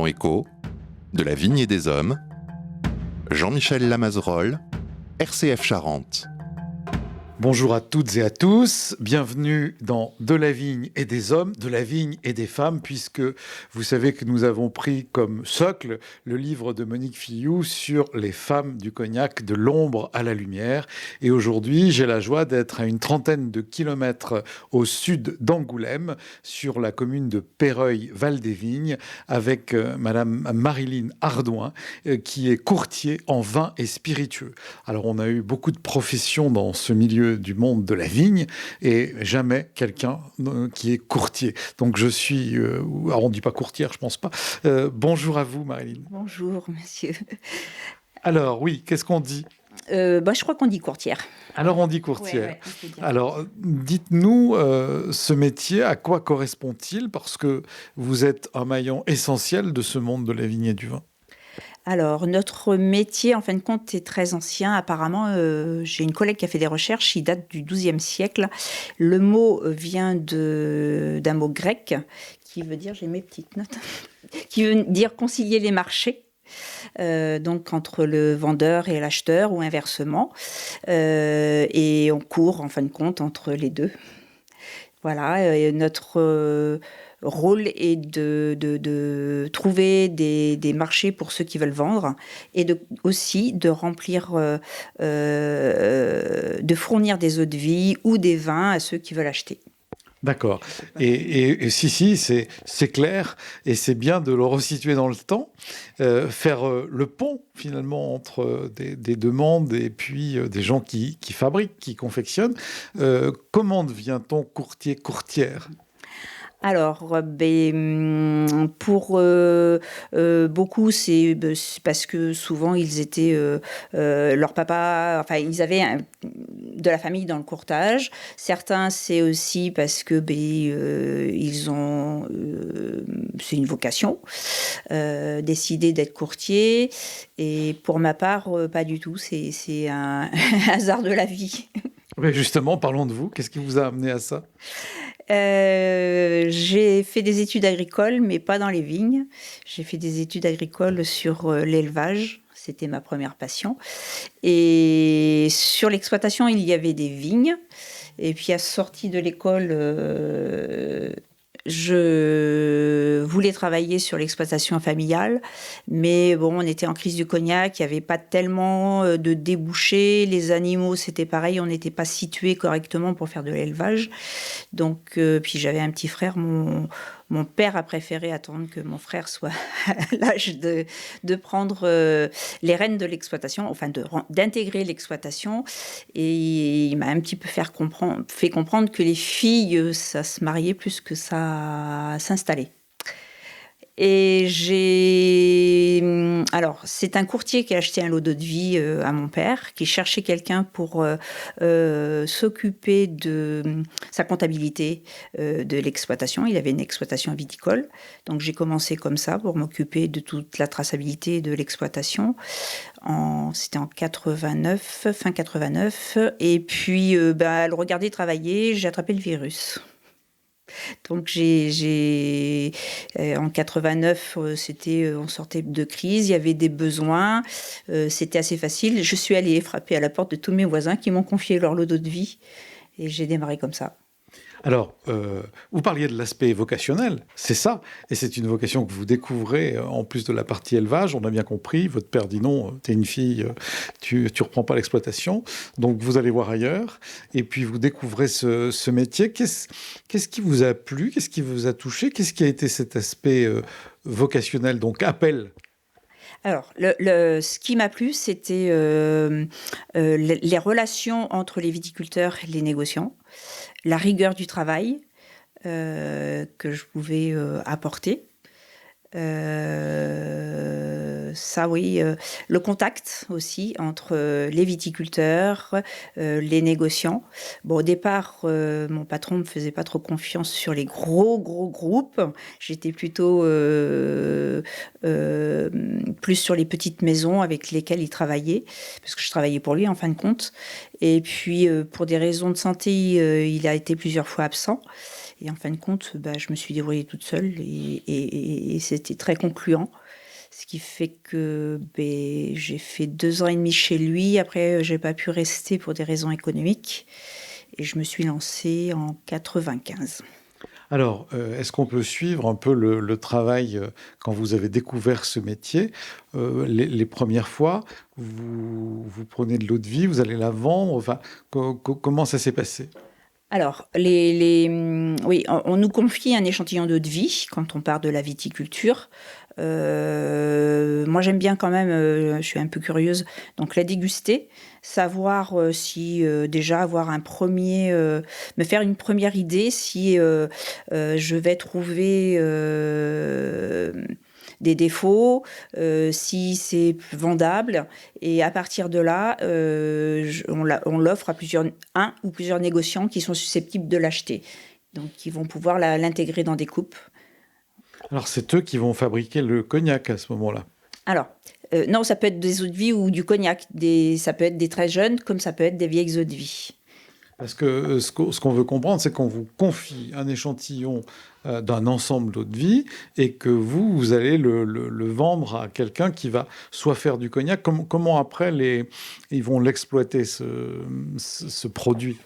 rédaction Écho, de la Vigne et des Hommes, Jean-Michel Lamazerolle, RCF Charente. Bonjour à toutes et à tous, bienvenue dans De la Vigne et des Hommes, de la Vigne et des Femmes, puisque vous savez que nous avons pris comme socle le livre de Monique Fillou sur les femmes du Cognac, de l'ombre à la lumière. Et aujourd'hui, j'ai la joie d'être à une trentaine de kilomètres au sud d'Angoulême, sur la commune de Péreuil-Val-des-Vignes, avec Madame Marilyn Ardouin, qui est courtier en vin et spiritueux. Alors, on a eu beaucoup de professions dans ce milieu du monde de la vigne et jamais quelqu'un qui est courtier. Donc je suis, alors on ne dit pas courtière, je ne pense pas. Bonjour à vous, Marilyn. Bonjour, monsieur. Alors oui, qu'est-ce qu'on dit ? Je crois qu'on dit courtière. Alors on dit courtière. Ouais, on peut dire. Alors dites-nous, ce métier, à quoi correspond-il ? Parce que vous êtes un maillon essentiel de ce monde de la vigne et du vin. Alors, notre métier, en fin de compte, est très ancien. Apparemment, j'ai une collègue qui a fait des recherches, il date du XIIe siècle. Le mot vient d'un mot grec qui veut dire, j'ai mes petites notes, qui veut dire concilier les marchés. Donc entre le vendeur et l'acheteur ou inversement. Et on court, en fin de compte, entre les deux. Voilà, et notre rôle est de trouver des marchés pour ceux qui veulent vendre et aussi de remplir, de fournir des eaux de vie ou des vins à ceux qui veulent acheter. D'accord. Et si, c'est clair, et c'est bien de le resituer dans le temps, faire le pont finalement entre des demandes et puis des gens qui fabriquent, qui confectionnent. Comment devient-on courtier-courtière ? Alors, pour beaucoup, c'est parce que souvent, ils étaient leur papa, enfin, ils avaient de la famille dans le courtage. Certains, c'est aussi parce que ils ont, c'est une vocation, décidé d'être courtier. Et pour ma part, pas du tout. C'est un hasard de la vie. Mais justement, parlons de vous. Qu'est-ce qui vous a amené à ça ? J'ai fait des études agricoles, mais pas dans les vignes. J'ai fait des études agricoles sur l'élevage. C'était ma première passion. Et sur l'exploitation, il y avait des vignes. Et puis, à sortie de l'école, je voulais travailler sur l'exploitation familiale, mais bon, on était en crise du cognac, il n'y avait pas tellement de débouchés, les animaux c'était pareil, on n'était pas situé correctement pour faire de l'élevage. Donc, puis j'avais un petit frère, mon père a préféré attendre que mon frère soit à l'âge de prendre les rênes de l'exploitation, enfin d'intégrer l'exploitation. Et il m'a un petit peu fait comprendre que les filles, ça se mariait plus que ça s'installait. Et alors, c'est un courtier qui a acheté un lot d'eau de vie à mon père, qui cherchait quelqu'un pour s'occuper de sa comptabilité de l'exploitation. Il avait une exploitation viticole. Donc, j'ai commencé comme ça pour m'occuper de toute la traçabilité de l'exploitation. C'était en 89, fin 89. Et puis, le regarder travailler, j'ai attrapé le virus. Donc en 89, on sortait de crise, il y avait des besoins, c'était assez facile. Je suis allée frapper à la porte de tous mes voisins qui m'ont confié leur lot d'eau de vie et j'ai démarré comme ça. Alors, vous parliez de l'aspect vocationnel, c'est ça, et c'est une vocation que vous découvrez en plus de la partie élevage, on a bien compris, votre père dit non, t'es une fille, tu reprends pas l'exploitation, donc vous allez voir ailleurs, et puis vous découvrez ce métier. Qu'est-ce qui vous a plu, qu'est-ce qui vous a touché, qu'est-ce qui a été cet aspect vocationnel, donc appel ? Alors, ce qui m'a plu, c'était les relations entre les viticulteurs et les négociants, la rigueur du travail que je pouvais apporter. Ça, oui. Le contact aussi entre les viticulteurs, les négociants. Bon, au départ, mon patron ne me faisait pas trop confiance sur les gros groupes. J'étais plutôt plus sur les petites maisons avec lesquelles il travaillait, parce que je travaillais pour lui en fin de compte. Et puis, pour des raisons de santé, il a été plusieurs fois absent. Et en fin de compte, je me suis débrouillée toute seule et c'était très concluant. Ce qui fait que j'ai fait 2 ans et demi chez lui. Après, j'ai pas pu rester pour des raisons économiques. Et je me suis lancée en 95. Alors, est-ce qu'on peut suivre un peu le travail quand vous avez découvert ce métier? Les premières fois, vous prenez de l'eau de vie, vous allez la vendre, enfin, comment ça s'est passé? Alors, oui, on nous confie un échantillon d'eau de vie quand on part de la viticulture. Moi, j'aime bien quand même, je suis un peu curieuse, donc la déguster, savoir si déjà avoir me faire une première idée si je vais trouver des défauts, si c'est vendable. Et à partir de là, on l'offre à un ou plusieurs négociants qui sont susceptibles de l'acheter. Donc, qui vont pouvoir l'intégrer dans des coupes. Alors, c'est eux qui vont fabriquer le cognac à ce moment-là. Alors, non, ça peut être des eaux de vie ou du cognac. Ça peut être des très jeunes, comme ça peut être des vieilles eaux de vie. Parce que ce qu'on veut comprendre, c'est qu'on vous confie un échantillon d'un ensemble d'eau de vie et que vous allez le vendre à quelqu'un qui va soit faire du cognac. Comment après ils vont l'exploiter, ce produit?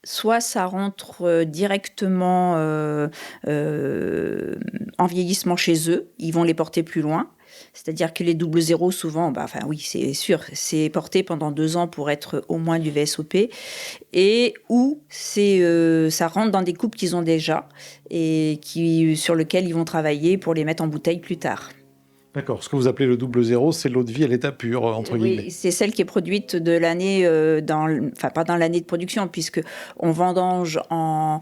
Soit ça rentre directement en vieillissement chez eux, ils vont les porter plus loin. C'est-à-dire que les 00 souvent, oui, c'est sûr, c'est porté pendant 2 ans pour être au moins du VSOP, ou ça rentre dans des coupes qu'ils ont déjà et sur lesquelles ils vont travailler pour les mettre en bouteille plus tard. D'accord. Ce que vous appelez le 00, c'est l'eau de vie à l'état pur, entre guillemets. Oui, c'est celle qui est produite de l'année, pas dans l'année de production, puisque on vendange en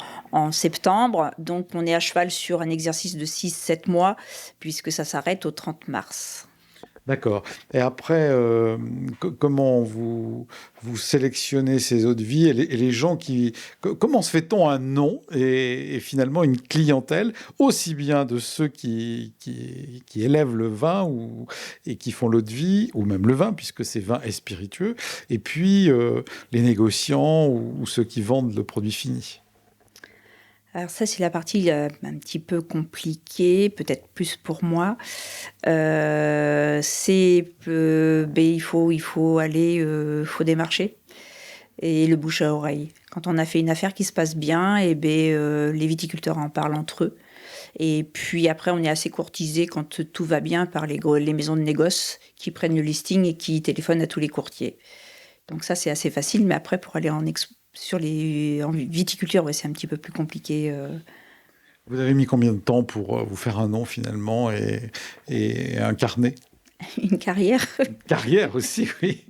septembre, donc on est à cheval sur un exercice de 6-7 mois, puisque ça s'arrête au 30 mars. D'accord. Et après, comment vous sélectionnez ces eaux de vie et les gens comment se fait-on un nom et finalement une clientèle, aussi bien de ceux qui élèvent le vin et qui font l'eau de vie, ou même le vin, puisque c'est vin et spiritueux, et puis les négociants ou ceux qui vendent le produit fini? Alors ça, c'est la partie un petit peu compliquée, peut-être plus pour moi. Il faut aller, faut démarcher et le bouche à oreille. Quand on a fait une affaire qui se passe bien, les viticulteurs en parlent entre eux. Et puis après, on est assez courtisé quand tout va bien par les maisons de négoce qui prennent le listing et qui téléphonent à tous les courtiers. Donc ça, c'est assez facile, mais après, pour aller en viticulture, ouais, c'est un petit peu plus compliqué. Vous avez mis combien de temps pour vous faire un nom finalement et un carnet? Une carrière. Une carrière aussi, oui.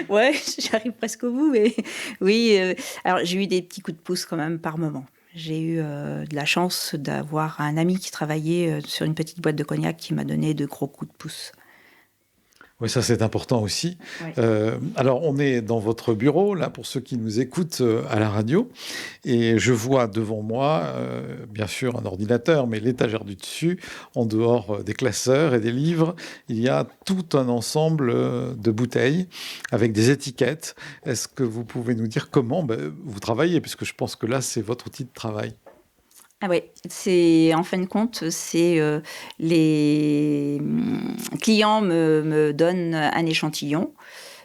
Ouais, j'arrive presque au bout, mais oui. Alors j'ai eu des petits coups de pouce quand même par moment. J'ai eu de la chance d'avoir un ami qui travaillait sur une petite boîte de cognac qui m'a donné de gros coups de pouce. Oui, ça c'est important aussi. Oui. Alors on est dans votre bureau, là, pour ceux qui nous écoutent à la radio, et je vois devant moi, bien sûr, un ordinateur, mais l'étagère du dessus, en dehors des classeurs et des livres, il y a tout un ensemble de bouteilles avec des étiquettes. Est-ce que vous pouvez nous dire comment vous travaillez, puisque je pense que là, c'est votre outil de travail? Ah ouais, en fin de compte, les clients me donnent un échantillon.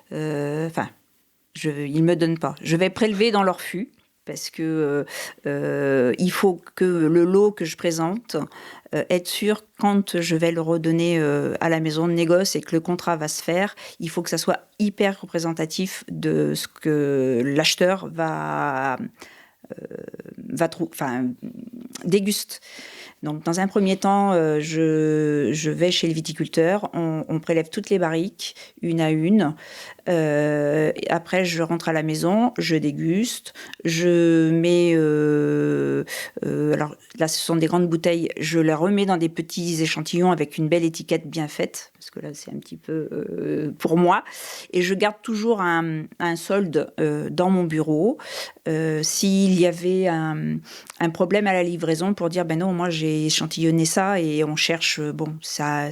Ils ne me donnent pas. Je vais prélever dans leur fût parce que il faut que le lot que je présente, être sûr quand je vais le redonner à la maison de négoce et que le contrat va se faire, il faut que ça soit hyper représentatif de ce que l'acheteur déguste. Donc, dans un premier temps, je vais chez le viticulteur, on prélève toutes les barriques, une à une. Après, je rentre à la maison, je déguste, je mets... alors là, ce sont des grandes bouteilles, je les remets dans des petits échantillons avec une belle étiquette bien faite, parce que là, c'est un petit peu pour moi. Et je garde toujours un solde dans mon bureau. S'il y avait un problème à la livraison pour dire, ben non, moi, j'ai échantillonné ça et on cherche, ça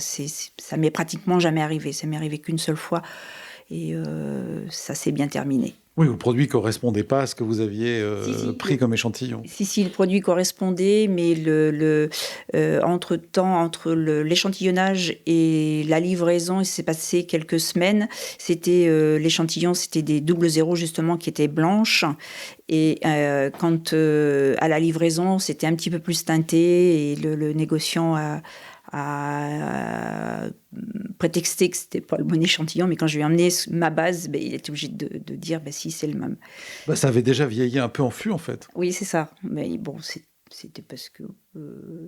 m'est pratiquement jamais arrivé. Ça m'est arrivé qu'une seule fois et ça s'est bien terminé. Oui, le produit ne correspondait pas à ce que vous aviez pris comme échantillon. Si, le produit correspondait, mais entre-temps, entre l'échantillonnage et la livraison, il s'est passé quelques semaines. L'échantillon, c'était des double zéros, justement, qui étaient blanches. Et quand à la livraison, c'était un petit peu plus teinté, et le négociant a prétexté que c'était pas le bon échantillon, mais quand je lui ai amené ma base, il était obligé de dire si, c'est le même. Ça avait déjà vieilli un peu en fût, en fait. Oui, c'est ça. Mais bon, c'était parce que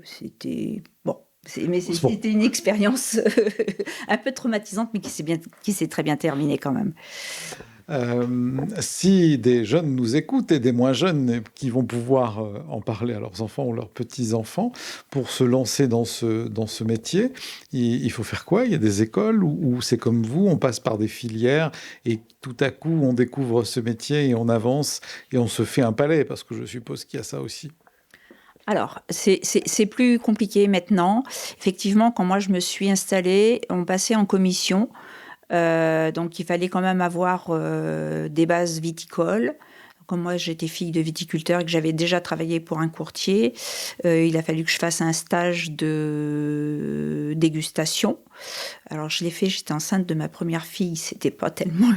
c'était... Bon, c'était une expérience un peu traumatisante, mais qui s'est très bien terminée quand même. Si des jeunes nous écoutent et des moins jeunes qui vont pouvoir en parler à leurs enfants ou leurs petits-enfants, pour se lancer dans ce métier, il faut faire quoi? Il y a des écoles où c'est comme vous, on passe par des filières et tout à coup on découvre ce métier et on avance et on se fait un palais, parce que je suppose qu'il y a ça aussi. Alors, c'est plus compliqué maintenant. Effectivement, quand moi je me suis installée, on passait en commission. Donc il fallait quand même avoir des bases viticoles. Comme moi j'étais fille de viticulteur et que j'avais déjà travaillé pour un courtier, il a fallu que je fasse un stage de dégustation. Alors je l'ai fait, j'étais enceinte de ma première fille, c'était pas tellement...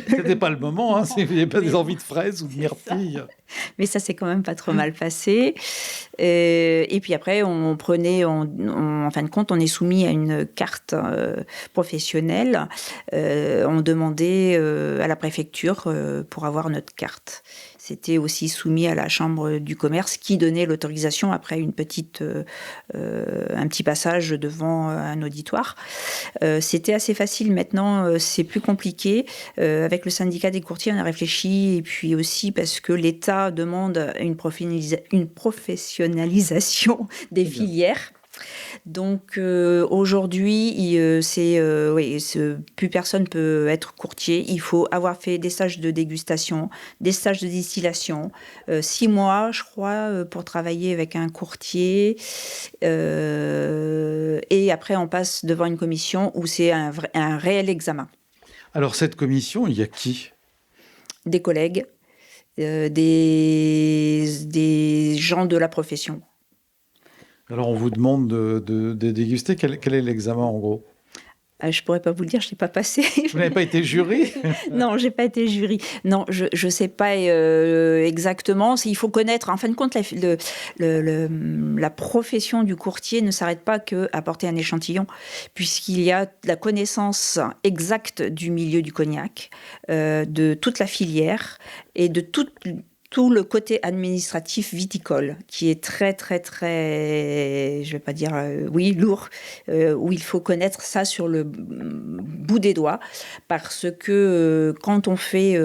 C'était pas le moment, hein, si vous n'aviez pas des envies de fraises ou de myrtilles. Mais ça s'est quand même pas trop mal passé. Et puis après, en fin de compte, on est soumis à une carte professionnelle. On demandait à la préfecture pour avoir notre carte. C'était aussi soumis à la chambre du commerce qui donnait l'autorisation après un petit passage devant un auditoire. C'était assez facile. Maintenant, c'est plus compliqué. Avec le syndicat des courtiers, on a réfléchi, et puis aussi parce que l'État demande une professionnalisation des filières. Donc aujourd'hui, plus personne peut être courtier. Il faut avoir fait des stages de dégustation, des stages de distillation, 6 mois, je crois, pour travailler avec un courtier. Et après, on passe devant une commission où c'est un réel examen. Alors cette commission, il y a qui? Des collègues, des gens de la profession. Alors on vous demande de déguster. Quel est l'examen en gros? Je pourrais pas vous le dire, je l'ai pas passé. Vous n'avez pas été jury? Non, j'ai pas été jury. Non, je sais pas exactement. Il faut connaître. En fin de compte, la profession du courtier ne s'arrête pas qu'à porter un échantillon, puisqu'il y a la connaissance exacte du milieu du cognac, de toute la filière et de tout le côté administratif viticole, qui est très, très, très, je vais pas dire, lourd, où il faut connaître ça sur le bout des doigts, parce que quand on fait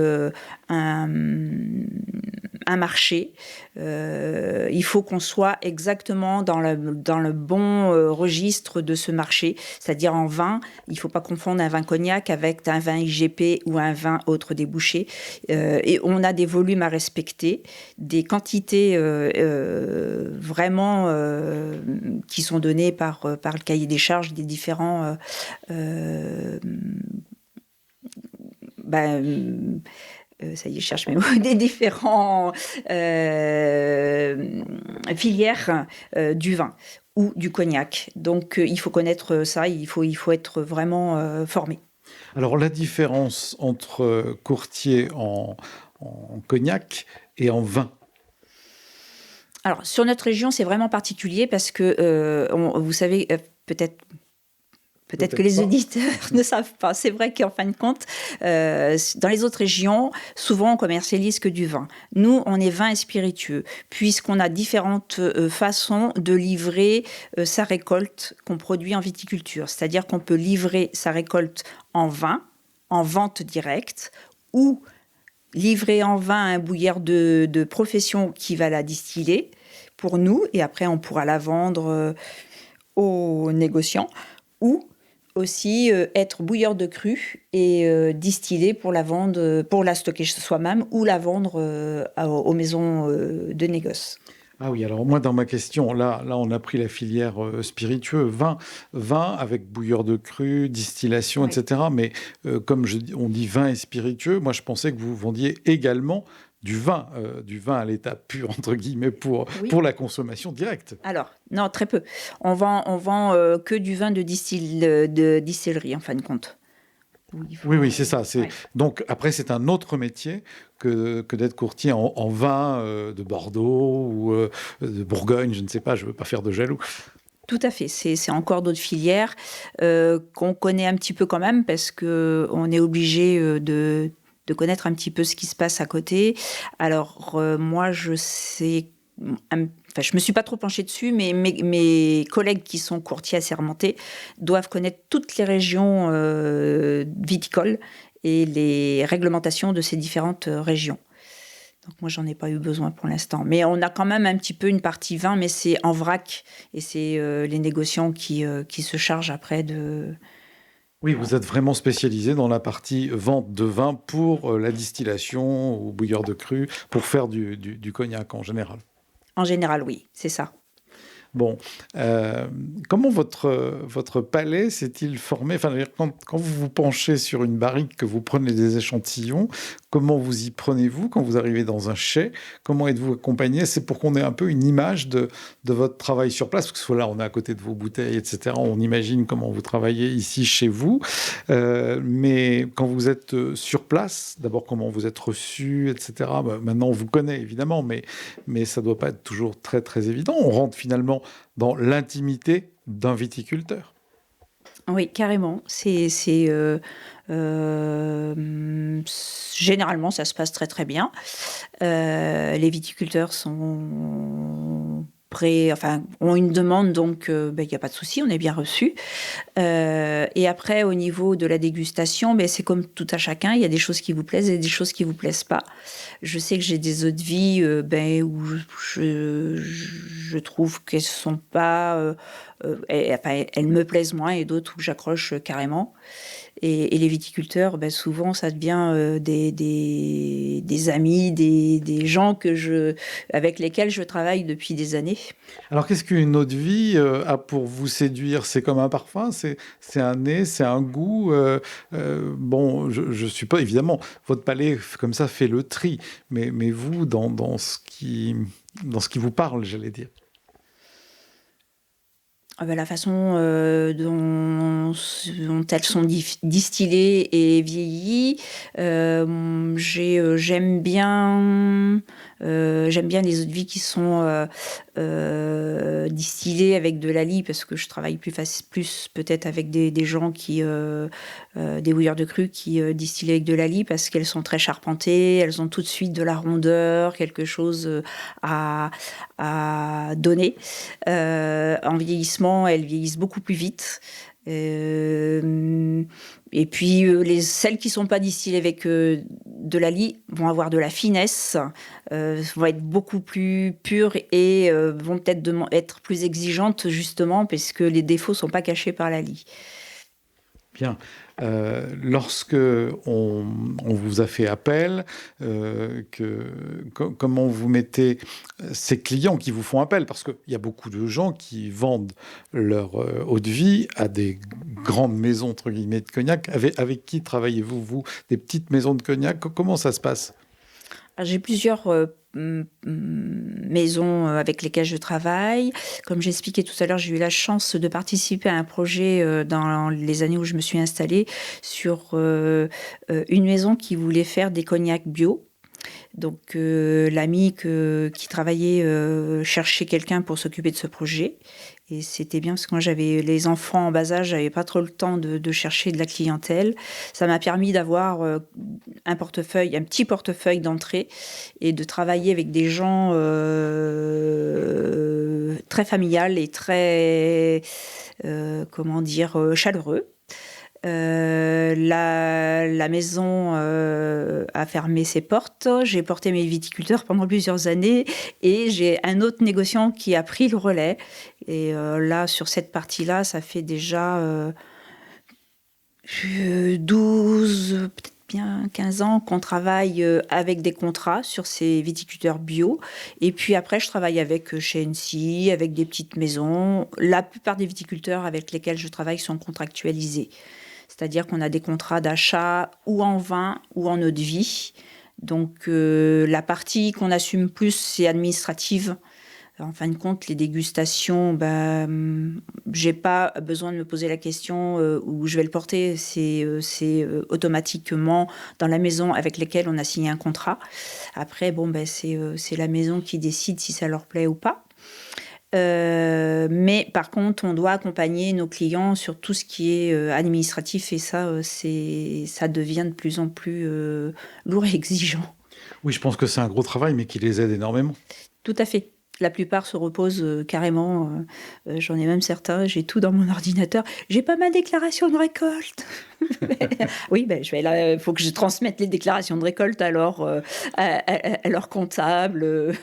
un marché, il faut qu'on soit exactement dans le bon registre de ce marché, c'est-à-dire en vin, il ne faut pas confondre un vin cognac avec un vin IGP ou un vin autre débouché, et on a des volumes à respecter, des quantités vraiment qui sont données par le cahier des charges des différents ça y est, je cherche mes mots, des différents filières du vin ou du cognac. Donc il faut connaître ça, il faut être vraiment formé. Alors la différence entre courtier en cognac et en vin? Alors, sur notre région, c'est vraiment particulier parce que, vous savez, peut-être que les auditeurs ne savent pas. C'est vrai qu'en fin de compte, dans les autres régions, souvent on commercialise que du vin. Nous, on est vin et spiritueux, puisqu'on a différentes façons de livrer sa récolte qu'on produit en viticulture. C'est-à-dire qu'on peut livrer sa récolte en vin, en vente directe, ou livrer en vin à un bouilleur de profession qui va la distiller pour nous, et après on pourra la vendre aux négociants, ou aussi être bouilleur de cru et distiller pour la vendre, pour la stocker soi-même ou la vendre aux maisons de négoce. Ah oui, alors moi, dans ma question, là on a pris la filière spiritueux, vin avec bouilleur de cru, distillation, Oui. etc. Mais comme on dit vin et spiritueux, moi je pensais que vous vendiez également du vin à l'état pur, entre guillemets, Oui. pour la consommation directe. Alors, non, très peu. On vend que du vin de distillerie, en fin de compte. Oui, c'est ça. Ouais. Donc après, c'est un autre métier que d'être courtier en vin de Bordeaux ou de Bourgogne, je ne sais pas, je ne veux pas faire de jaloux. Tout à fait. C'est encore d'autres filières qu'on connaît un petit peu quand même parce qu'on est obligé de connaître un petit peu ce qui se passe à côté. Alors, moi, je sais. Enfin, je me suis pas trop penchée dessus, mais mes collègues qui sont courtiers assermentés doivent connaître toutes les régions viticoles et les réglementations de ces différentes régions. Donc moi, j'en ai pas eu besoin pour l'instant. Mais on a quand même un petit peu une partie vin, mais c'est en vrac. Et c'est les négociants qui se chargent après de... Oui, vous êtes vraiment spécialisé dans la partie vente de vin pour la distillation ou bouilleur de cru, pour faire du cognac en général. En général, oui, c'est ça. Bon, comment votre palais s'est-il formé? Enfin, je veux dire, quand vous vous penchez sur une barrique, que vous prenez des échantillons, comment vous y prenez-vous quand vous arrivez dans un chai? Comment êtes-vous accompagné? C'est pour qu'on ait un peu une image de votre travail sur place, parce que là, on est à côté de vos bouteilles, etc. On imagine comment vous travaillez ici chez vous. Mais quand vous êtes sur place, d'abord, comment vous êtes reçu, etc. Bah, maintenant, on vous connaît, évidemment, mais ça ne doit pas être toujours très, très évident. On rentre finalement dans l'intimité d'un viticulteur. Oui, carrément. Généralement, ça se passe très très bien. Les viticulteurs sont prêts, enfin, ont une demande, donc il n'y a pas de souci, on est bien reçu. Et après, au niveau de la dégustation, c'est comme tout à chacun, il y a des choses qui vous plaisent et des choses qui vous plaisent pas. Je sais que j'ai des eaux de vie où je trouve qu'elles sont pas, elles me plaisent moins, et d'autres où j'accroche carrément. Et les viticulteurs, souvent, ça devient des amis, des gens avec lesquels je travaille depuis des années. Alors, qu'est-ce qu'une eau de vie a pour vous séduire? C'est comme un parfum, c'est un nez, c'est un goût. Bon, je suis pas, évidemment, votre palais, comme ça, fait le tri. Mais vous, dans ce qui vous parle, j'allais dire. La façon dont elles sont distillées et vieillies, j'aime bien les eaux de vie qui sont distillées avec de la lie, parce que je travaille plus peut-être avec des gens des bouilleurs de cru qui distillent avec de la lie, parce qu'elles sont très charpentées, elles ont tout de suite de la rondeur, quelque chose à donner. En vieillissement, elles vieillissent beaucoup plus vite. Et puis, celles qui ne sont pas distillées avec de la lie vont avoir de la finesse, vont être beaucoup plus pures et vont peut-être être plus exigeantes, justement, parce que les défauts ne sont pas cachés par la lie. Bien. Lorsque on vous a fait appel, comment vous mettez ces clients qui vous font appel? Parce qu'il y a beaucoup de gens qui vendent leur eau de vie à des grandes maisons, entre guillemets, de cognac. Avec qui travaillez-vous, vous? Des petites maisons de cognac? Comment ça se passe? J'ai plusieurs maisons avec lesquelles je travaille. Comme j'expliquais tout à l'heure, j'ai eu la chance de participer à un projet dans les années où je me suis installée sur une maison qui voulait faire des cognacs bio. Donc l'ami qui travaillait cherchait quelqu'un pour s'occuper de ce projet. Et c'était bien parce que moi j'avais les enfants en bas âge, j'avais pas trop le temps de chercher de la clientèle. Ça m'a permis d'avoir un petit portefeuille d'entrée et de travailler avec des gens très familiales et très, chaleureux. La maison a fermé ses portes. J'ai porté mes viticulteurs pendant plusieurs années et j'ai un autre négociant qui a pris le relais. Et là, sur cette partie-là, ça fait déjà 12, peut-être bien 15 ans qu'on travaille avec des contrats sur ces viticulteurs bio. Et puis après, je travaille avec chez NC, avec des petites maisons. La plupart des viticulteurs avec lesquels je travaille sont contractualisés. C'est-à-dire qu'on a des contrats d'achat ou en vin ou en eau de vie. Donc la partie qu'on assume plus, c'est administrative. En fin de compte, les dégustations, j'ai pas besoin de me poser la question où je vais le porter. C'est automatiquement dans la maison avec laquelle on a signé un contrat. Après, c'est la maison qui décide si ça leur plaît ou pas. Mais par contre, on doit accompagner nos clients sur tout ce qui est administratif et ça devient de plus en plus lourd et exigeant. Oui, je pense que c'est un gros travail, mais qui les aide énormément. Tout à fait. La plupart se reposent carrément. J'en ai même certains. J'ai tout dans mon ordinateur. J'ai pas ma déclaration de récolte. Oui, il faut que je transmette les déclarations de récolte à leur comptable.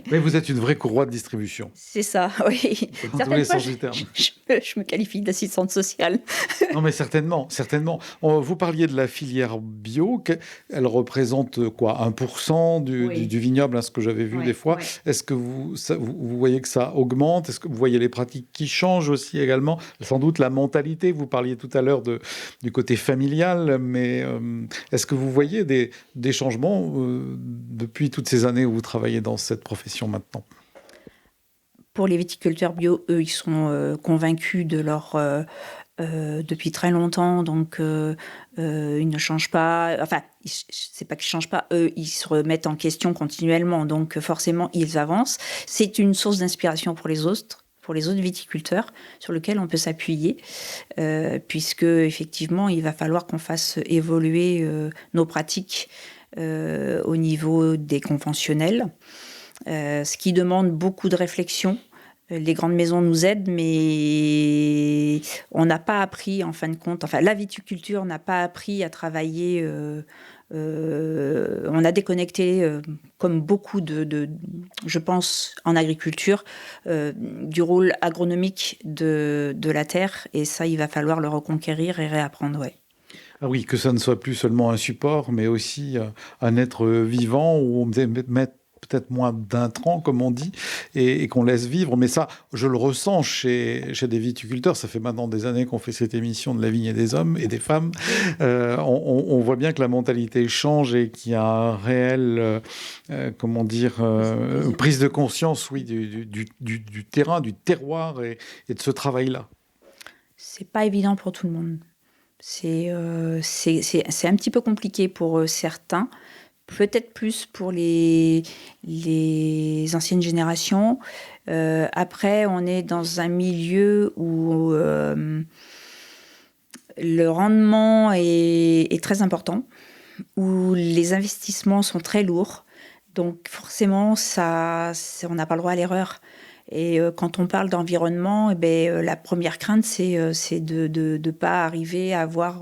Mais vous êtes une vraie courroie de distribution. C'est ça, oui. Dans tous les sens du terme. Je me qualifie d'assistante sociale. Non, mais certainement, certainement. Vous parliez de la filière bio. Elle représente quoi, 1% du vignoble, ce que j'avais vu des fois. Est-ce que vous voyez que ça augmente? Est-ce que vous voyez les pratiques qui changent aussi également? Sans doute la mentalité. Vous parliez tout à l'heure du côté familial, mais est-ce que vous voyez des changements depuis toutes ces années où vous travaillez dans cette profession maintenant? Pour les viticulteurs bio, eux, ils sont convaincus de leur... depuis très longtemps, donc ils ne changent pas. Enfin, c'est pas qu'ils changent pas, eux, ils se remettent en question continuellement, donc forcément, ils avancent. C'est une source d'inspiration pour les autres viticulteurs sur lesquels on peut s'appuyer, puisque effectivement, il va falloir qu'on fasse évoluer nos pratiques au niveau des conventionnels, ce qui demande beaucoup de réflexion. Les grandes maisons nous aident, mais on n'a pas appris, en fin de compte, la viticulture n'a pas appris à travailler. On a déconnecté, comme beaucoup je pense, en agriculture, du rôle agronomique de la terre. Et ça, il va falloir le reconquérir et réapprendre, ouais. Ah oui, que ça ne soit plus seulement un support, mais aussi un être vivant où on met peut-être moins d'intrants, comme on dit, et qu'on laisse vivre. Mais ça, je le ressens chez des viticulteurs. Ça fait maintenant des années qu'on fait cette émission de la vigne et des hommes et des femmes. On voit bien que la mentalité change et qu'il y a un réel, prise de conscience, oui, du terrain, du terroir et de ce travail-là. C'est pas évident pour tout le monde. C'est un petit peu compliqué pour certains. Peut-être plus pour les anciennes générations. Après, on est dans un milieu où le rendement est très important, où les investissements sont très lourds. Donc forcément, on n'a pas le droit à l'erreur. Et quand on parle d'environnement, la première crainte, c'est de ne pas arriver à avoir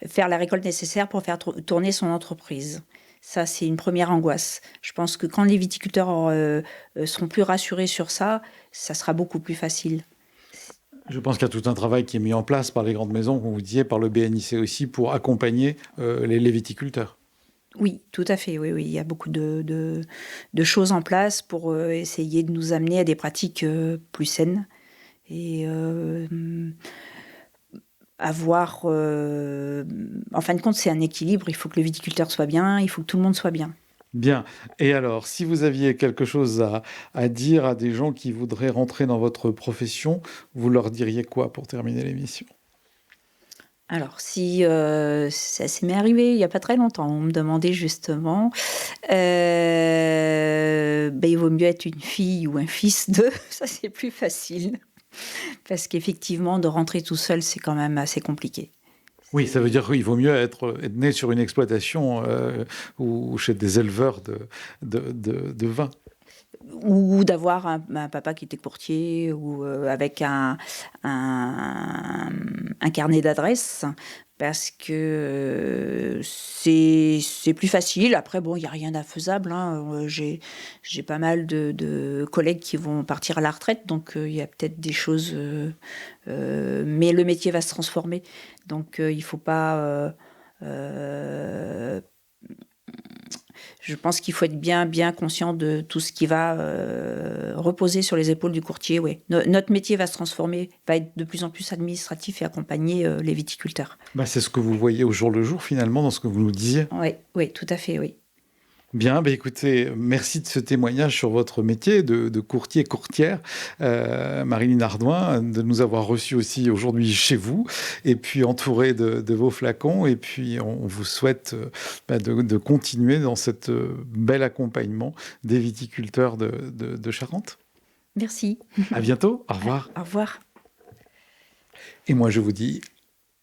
faire la récolte nécessaire pour faire tourner son entreprise. Ça, c'est une première angoisse. Je pense que quand les viticulteurs seront plus rassurés sur ça, ça sera beaucoup plus facile. Je pense qu'il y a tout un travail qui est mis en place par les grandes maisons, comme vous disiez, par le BNIC aussi, pour accompagner les viticulteurs. Oui, tout à fait. Oui. Il y a beaucoup de choses en place pour essayer de nous amener à des pratiques plus saines et avoir... en fin de compte, c'est un équilibre. Il faut que le viticulteur soit bien, il faut que tout le monde soit bien. Bien. Et alors, si vous aviez quelque chose à dire à des gens qui voudraient rentrer dans votre profession, vous leur diriez quoi pour terminer l'émission ? Alors, si ça m'est arrivé il n'y a pas très longtemps, on me demandait justement, il vaut mieux être une fille ou un fils de, ça c'est plus facile. Parce qu'effectivement, de rentrer tout seul, c'est quand même assez compliqué. Oui, ça veut dire qu'il vaut mieux être né sur une exploitation ou chez des éleveurs de vin. Ou d'avoir un papa qui était courtier ou avec un carnet d'adresses. parce que c'est plus facile. Après, bon, il n'y a rien d'infaisable, hein. J'ai pas mal de collègues qui vont partir à la retraite, donc il y a peut-être des choses... mais le métier va se transformer. Donc, il ne faut pas... je pense qu'il faut être bien conscient de tout ce qui va reposer sur les épaules du courtier. Ouais. Notre métier va se transformer, va être de plus en plus administratif et accompagner les viticulteurs. C'est ce que vous voyez au jour le jour, finalement, dans ce que vous nous disiez. Oui, tout à fait, oui. Bien, écoutez, merci de ce témoignage sur votre métier de courtier-courtière, Marilyn Ardouin, de nous avoir reçus aussi aujourd'hui chez vous, et puis entouré de vos flacons, et puis on vous souhaite de continuer dans cet bel accompagnement des viticulteurs de Charente. Merci. À bientôt, au revoir. Au revoir. Et moi je vous dis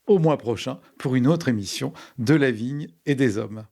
au mois prochain pour une autre émission de La Vigne et des Hommes.